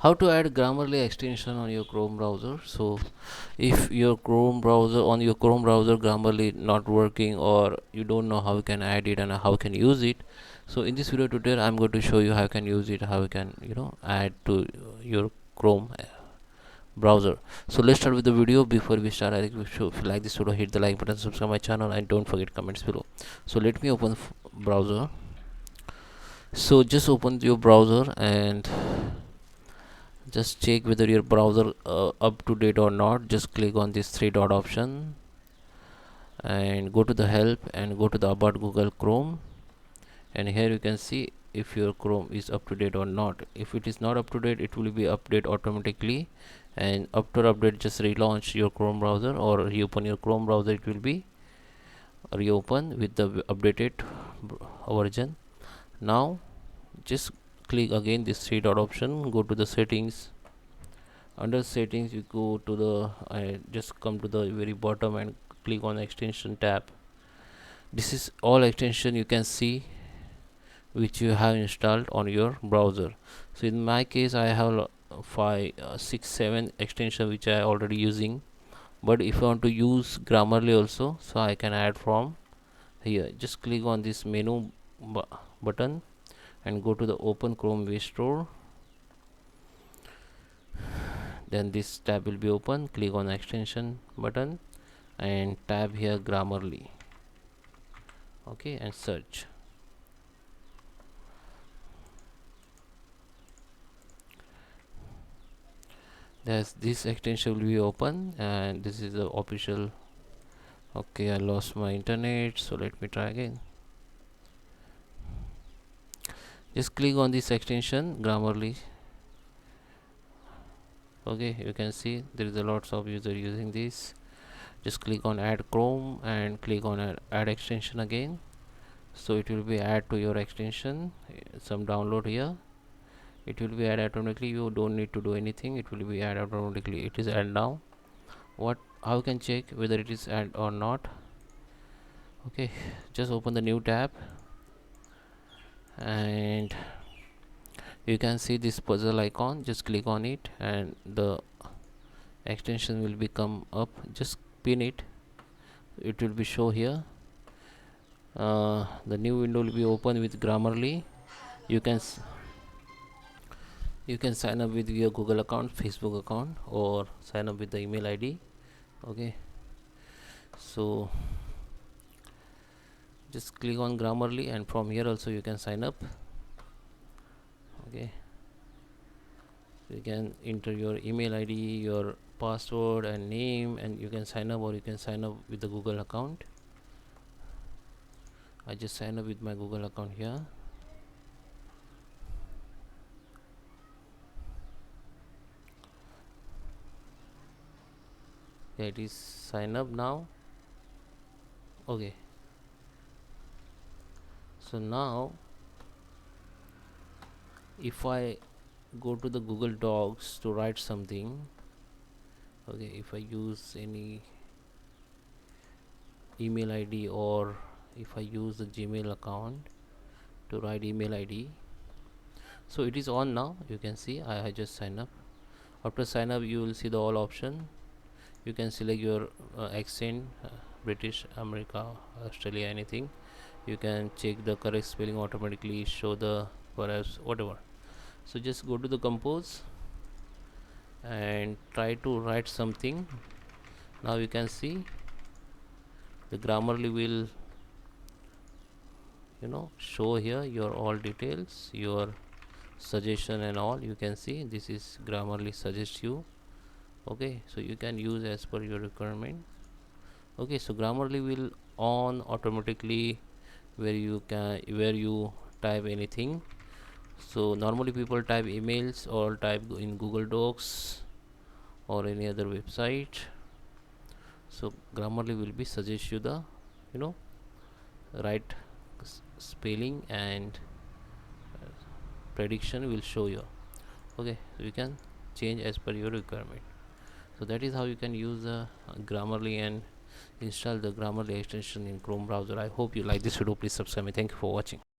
How to add Grammarly extension on your Chrome browser. So if your Chrome browser Grammarly not working, or you don't know how you can add it and how you can use it, so in this video tutorial I'm going to show you how you can use it, how you can add to your Chrome browser. So let's start with the video. Before we start, I request you, if you like this video, hit the like button, subscribe my channel, and don't forget comments below. So let me open browser. So just open your browser and just check whether your browser up to date or not. Just click on this three dot option and go to the help and go to the about Google Chrome, and here you can see if your Chrome is up to date or not. If it is not up to date, it will be update automatically, and after update just relaunch your Chrome browser or reopen your Chrome browser. It will be reopen with the updated version. Now just click again this three dot option, go to the settings. Under settings you go to the just come to the very bottom and click on extension tab. This is all extension you can see which you have installed on your browser. So in my case I have 5 6 7 extension which I already using, but if I want to use Grammarly also, so I can add from here. Just click on this menu button and go to the open Chrome web store. Then this tab will be open. Click on extension button and tab here Grammarly, okay, and search. This extension will be open, and this is the official. Okay, I lost my internet, so let me try again. Just click on this extension Grammarly. Okay, you can see there is a lots of user using this. Just click on add Chrome and click on add extension again. So it will be add to your extension. Some download here, it will be add automatically. You don't need to do anything, it will be add automatically. It is add now. How you can check whether it is add or not? Okay, just open the new tab and you can see this puzzle icon. Just click on it and the extension will become up. Just pin it, it will be show here. The new window will be open with Grammarly. You can sign up with your Google account, Facebook account, or sign up with the email ID. Okay, so just click on Grammarly and from here also you can sign up. Okay, you can enter your email ID, your password and name, and you can sign up, or you can sign up with the Google account. I just sign up with my Google account here. Yeah, it is sign up now. Okay, so now if I go to the Google Docs to write something, okay, if I use any email ID or if I use the Gmail account to write email ID, so it is on now. You can see I just sign up. After sign up you will see the all option. You can select your accent, British, America, Australia, anything. You can check the correct spelling, automatically show the perhaps whatever. So just go to the compose and try to write something. Now you can see the Grammarly will show here your all details, your suggestion and all. You can see this is Grammarly suggest you. Okay, so you can use as per your requirement. Okay, so Grammarly will on automatically where you type anything. So normally people type emails or type in Google Docs or any other website. So Grammarly will be suggest you the right spelling, and prediction will show you. Okay, so you can change as per your requirement. So that is how you can use Grammarly and install the Grammarly extension in Chrome browser. I hope you like this video. Please subscribe me. Thank you for watching.